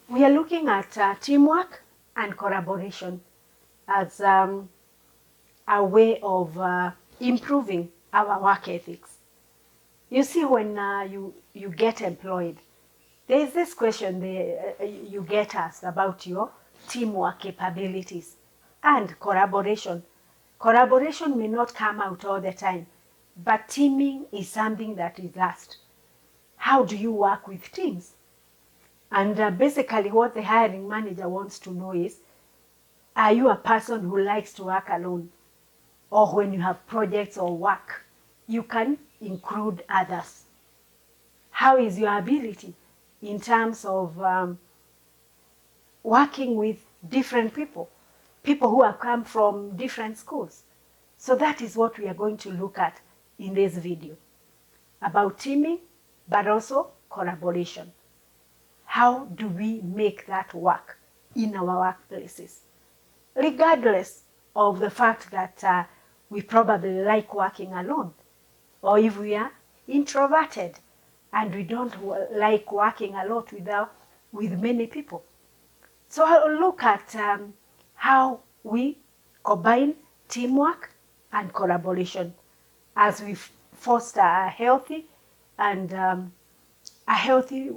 We are looking at teamwork and collaboration as a way of improving our work ethics. You see, when you get employed, there is this question you get asked about your teamwork capabilities and collaboration. Collaboration may not come out all the time, but teaming is something that is asked. How do you work with teams? And basically what the hiring manager wants to know is, are you a person who likes to work alone? Or when you have projects or work, you can include others. How is your ability in terms of working with different people who have come from different schools? So that is what we are going to look at in this video, about teaming, but also collaboration. How do we make that work in our workplaces? Regardless of the fact that we probably like working alone, or if we are introverted and we don't like working a lot with many people. So I'll look at how we combine teamwork and collaboration as we foster a healthy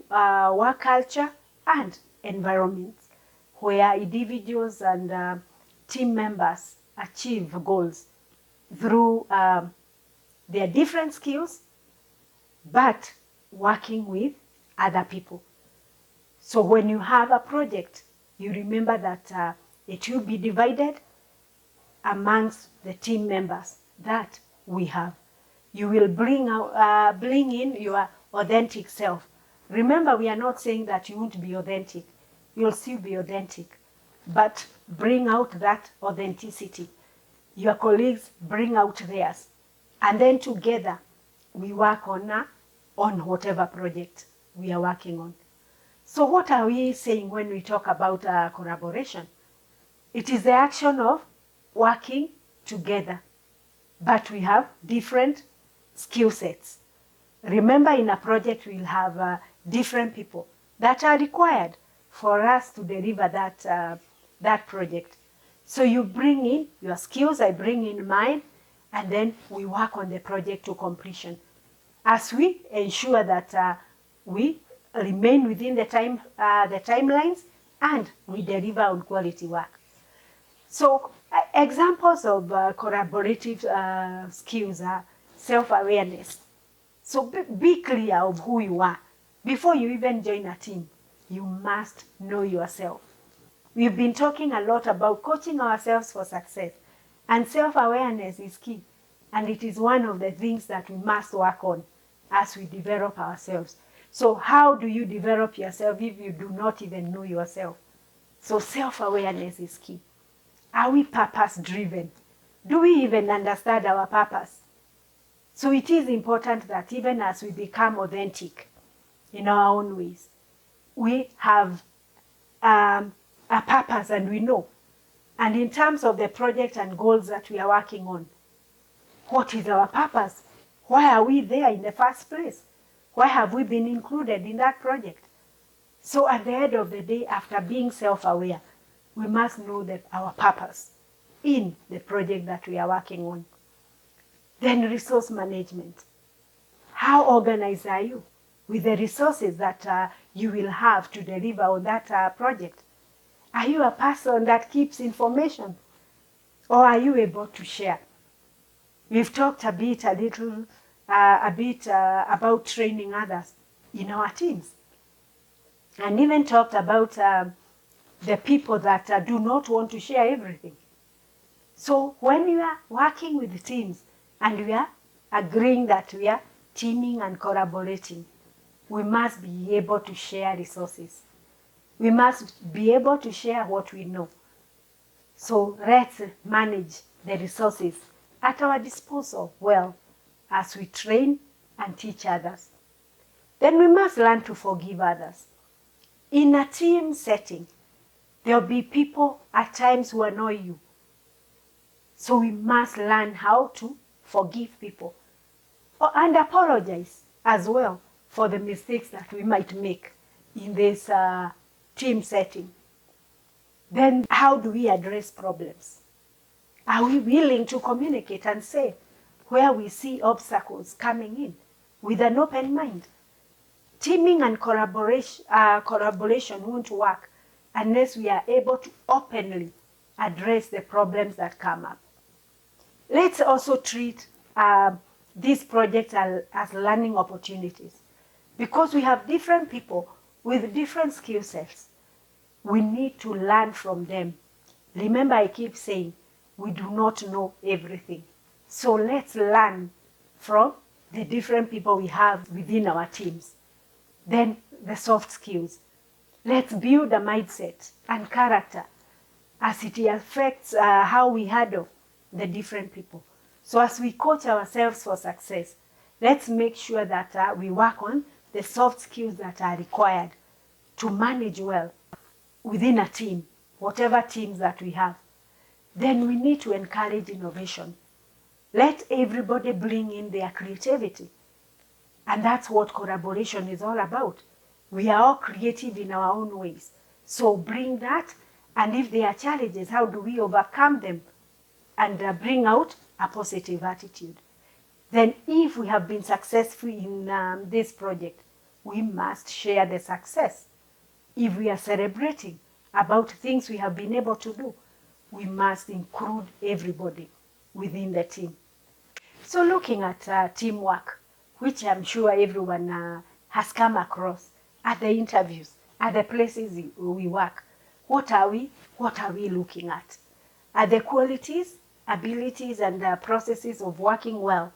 work culture and environment where individuals and team members achieve goals through their different skills, but working with other people. So when you have a project, you remember that it will be divided amongst the team members that we have. You will bring in your authentic self. Remember, we are not saying that you won't be authentic. You'll still be authentic, but bring out that authenticity. Your colleagues bring out theirs. And then together, we work on whatever project we are working on. So what are we saying when we talk about collaboration? It is the action of working together, but we have different skill sets. Remember, in a project, we'll have different people that are required for us to deliver that project. So you bring in your skills, I bring in mine, and then we work on the project to completion. As we ensure that we remain within the timelines and we deliver on quality work. So examples of collaborative skills are self-awareness. So be clear of who you are. Before you even join a team, you must know yourself. We've been talking a lot about coaching ourselves for success, and self-awareness is key. And it is one of the things that we must work on as we develop ourselves. So how do you develop yourself if you do not even know yourself? So self-awareness is key. Are we purpose-driven? Do we even understand our purpose? So it is important that even as we become authentic in our own ways, we have a purpose and we know. And in terms of the project and goals that we are working on, what is our purpose? Why are we there in the first place? Why have we been included in that project? So at the end of the day, after being self-aware, we must know our purpose in the project that we are working on. Then resource management. How organized are you with the resources that you will have to deliver on that project? Are you a person that keeps information, or are you able to share? We've talked a bit about training others in our teams, and even talked about the people that do not want to share everything. So when we are working with teams and we are agreeing that we are teaming and collaborating, we must be able to share resources. We must be able to share what we know. So let's manage the resources at our disposal well as we train and teach others. Then we must learn to forgive others. In a team setting, there will be people at times who annoy you. So we must learn how to forgive people and apologize as well for the mistakes that we might make in this team setting, then how do we address problems? Are we willing to communicate and say where we see obstacles coming in with an open mind? Teaming and collaboration won't work unless we are able to openly address the problems that come up. Let's also treat these projects as learning opportunities. Because we have different people with different skill sets, we need to learn from them. Remember, I keep saying, we do not know everything. So let's learn from the different people we have within our teams. Then the soft skills. Let's build a mindset and character as it affects how we handle the different people. So as we coach ourselves for success, let's make sure that we work on the soft skills that are required to manage well within a team, whatever teams that we have. Then we need to encourage innovation. Let everybody bring in their creativity. And that's what collaboration is all about. We are all creative in our own ways. So bring that, and if there are challenges, how do we overcome them and bring out a positive attitude? Then if we have been successful in this project, we must share the success. If we are celebrating about things we have been able to do, we must include everybody within the team. So looking at teamwork, which I'm sure everyone has come across at the interviews, at the places we work, what are we looking at? Are the qualities, abilities, and processes of working well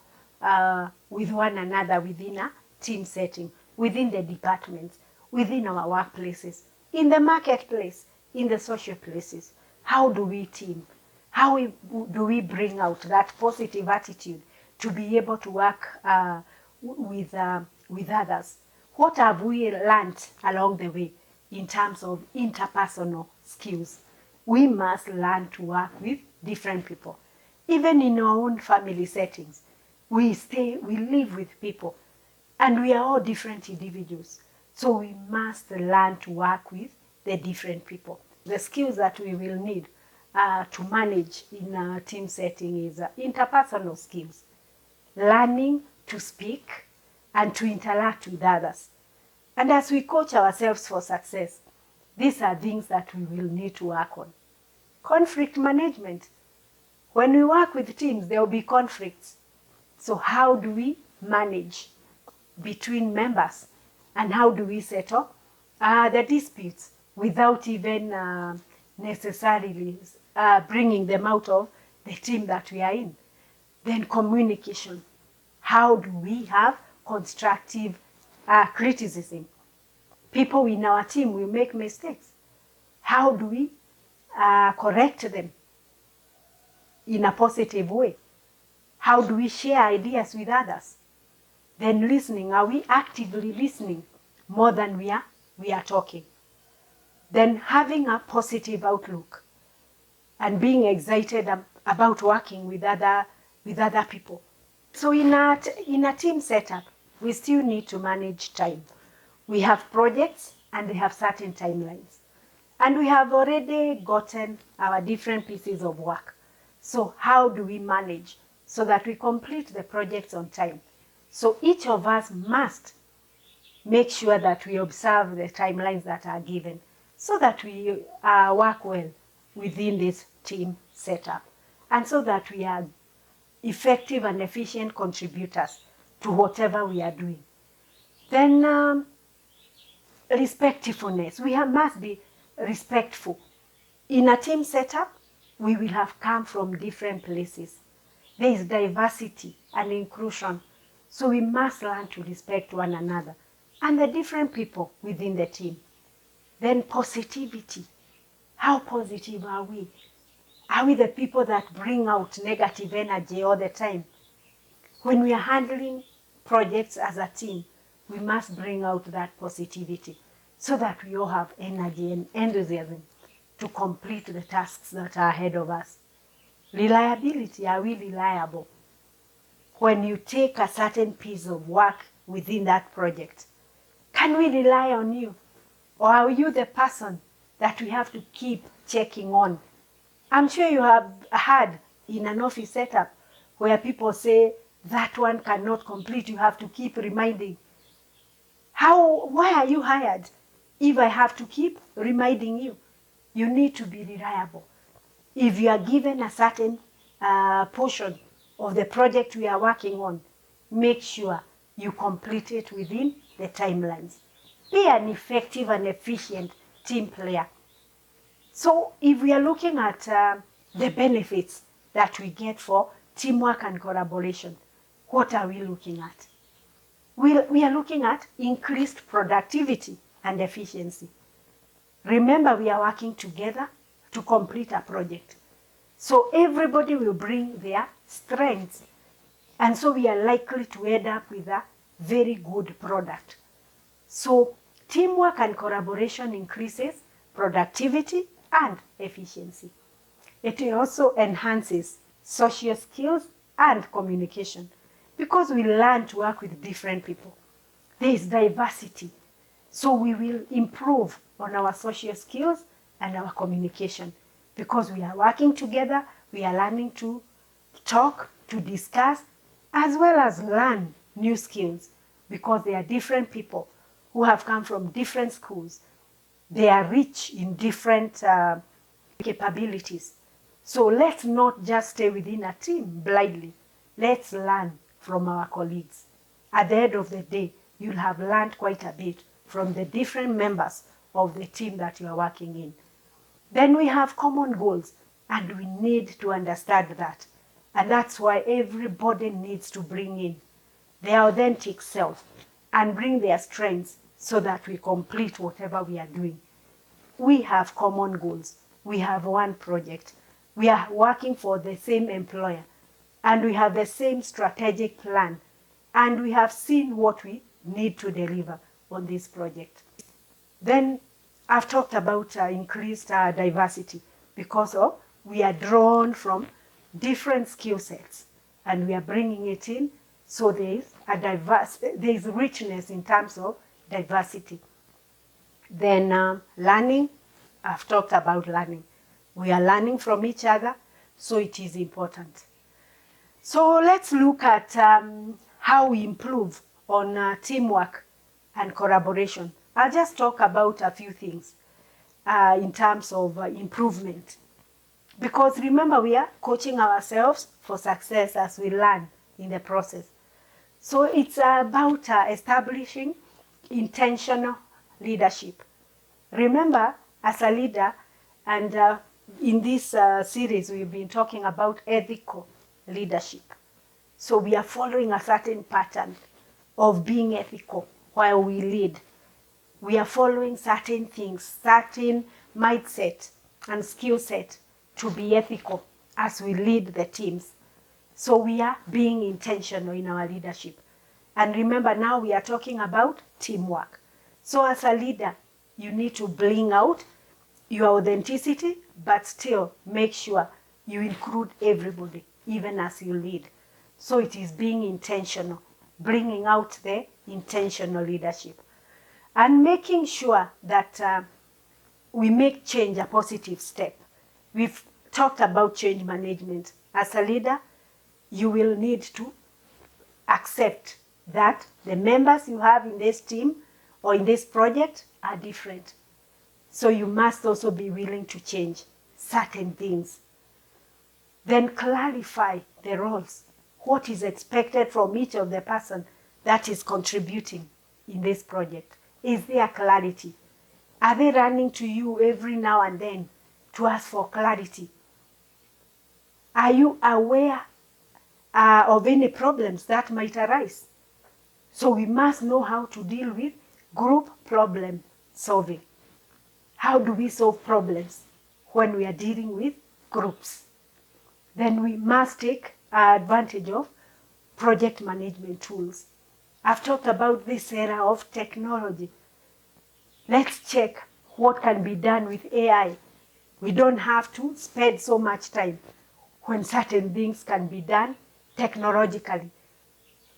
with one another within a team setting, within the departments, within our workplaces, in the marketplace, in the social places. How do we team? How do we bring out that positive attitude to be able to work with others? What have we learned along the way in terms of interpersonal skills? We must learn to work with different people. Even in our own family settings, we live with people, and we are all different individuals. So we must learn to work with the different people. The skills that we will need to manage in a team setting is interpersonal skills, learning to speak and to interact with others. And as we coach ourselves for success, these are things that we will need to work on. Conflict management. When we work with teams, there will be conflicts. So how do we manage between members? And how do we settle the disputes without even necessarily bringing them out of the team that we are in? Then communication. How do we have constructive criticism? People in our team will make mistakes. How do we correct them in a positive way? How do we share ideas with others? Then listening. Are we actively listening more than we are talking? Then having a positive outlook and being excited about working with other people. So in a team setup, we still need to manage time. We have projects and they have certain timelines. And we have already gotten our different pieces of work. So how do we manage so that we complete the projects on time? So each of us must make sure that we observe the timelines that are given so that we work well within this team setup, and so that we are effective and efficient contributors to whatever we are doing. Then respectfulness. We must be respectful. In a team setup, we will have come from different places. There is diversity and inclusion. So we must learn to respect one another and the different people within the team. Then positivity. How positive are we? Are we the people that bring out negative energy all the time? When we are handling projects as a team, we must bring out that positivity so that we all have energy and enthusiasm to complete the tasks that are ahead of us. Reliability. Are we reliable? When you take a certain piece of work within that project, can we rely on you? Or are you the person that we have to keep checking on? I'm sure you have had in an office setup where people say that one cannot complete, you have to keep reminding. Why are you hired if I have to keep reminding you? You need to be reliable. If you are given a certain portion of the project we are working on, make sure you complete it within the timelines. Be an effective and efficient team player. So if we are looking at the benefits that we get for teamwork and collaboration, what are we looking at? We are looking at increased productivity and efficiency. Remember, we are working together to complete a project. So everybody will bring their strengths. And so we are likely to end up with a very good product. So teamwork and collaboration increases productivity and efficiency. It also enhances social skills and communication because we learn to work with different people. There is diversity. So we will improve on our social skills and our communication because we are working together, we are learning to talk, to discuss, as well as learn new skills because they are different people who have come from different schools. They are rich in different capabilities. So let's not just stay within a team blindly. Let's learn from our colleagues. At the end of the day, you'll have learned quite a bit from the different members of the team that you are working in. Then we have common goals, and we need to understand that. And that's why everybody needs to bring in their authentic self and bring their strengths so that we complete whatever we are doing. We have common goals. We have one project. We are working for the same employer, and we have the same strategic plan, and we have seen what we need to deliver on this project. Then I've talked about increased diversity because we are drawn from different skill sets and we are bringing it in, so there is richness in terms of diversity. Then learning, I've talked about learning. We are learning from each other, so it is important. So let's look at how we improve on teamwork and collaboration. I'll just talk about a few things in terms of improvement. Because remember, we are coaching ourselves for success as we learn in the process. So it's about establishing intentional leadership. Remember, as a leader, and in this series, we've been talking about ethical leadership. So we are following a certain pattern of being ethical while we lead. We are following certain things, certain mindset and skill set to be ethical as we lead the teams. So we are being intentional in our leadership. And remember, now we are talking about teamwork. So as a leader, you need to bring out your authenticity, but still make sure you include everybody, even as you lead. So it is being intentional, bringing out the intentional leadership. And making sure that we make change a positive step. We've talked about change management. As a leader, you will need to accept that the members you have in this team or in this project are different. So you must also be willing to change certain things. Then clarify the roles. What is expected from each of the person that is contributing in this project? Is there clarity? Are they running to you every now and then to ask for clarity? Are you aware of any problems that might arise? So we must know how to deal with group problem solving. How do we solve problems when we are dealing with groups? Then we must take advantage of project management tools. I've talked about this era of technology. Let's check what can be done with AI. We don't have to spend so much time when certain things can be done technologically.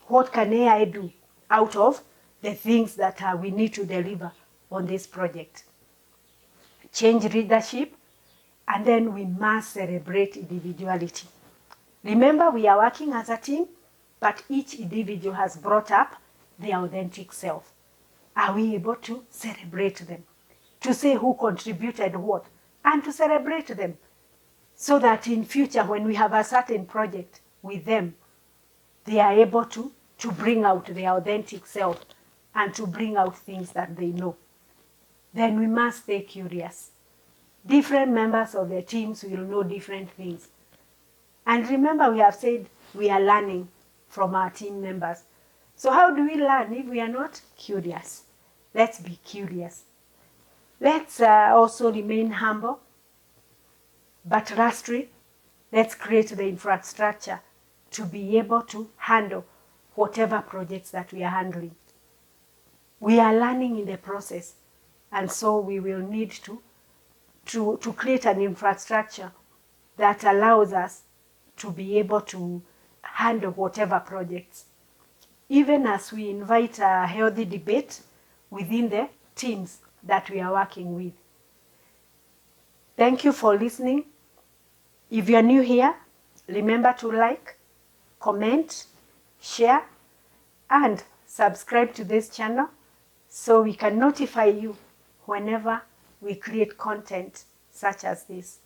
What can AI do out of the things that we need to deliver on this project. Change leadership, and then we must celebrate individuality. Remember, we are working as a team, but each individual has brought up their authentic self. Are we able to celebrate them? To say who contributed what, and to celebrate them, so that in future, when we have a certain project with them, they are able to bring out their authentic self and to bring out things that they know. Then we must stay curious. Different members of the teams will know different things. And remember, we have said we are learning from our team members. So how do we learn if we are not curious? Let's be curious. Let's also remain humble. But lastly, let's create the infrastructure to be able to handle whatever projects that we are handling. We are learning in the process, and so we will need to create an infrastructure that allows us to be able to handle whatever projects, even as we invite a healthy debate within the teams that we are working with. Thank you for listening. If you are new here, remember to like, comment, share, and subscribe to this channel so we can notify you whenever we create content such as this.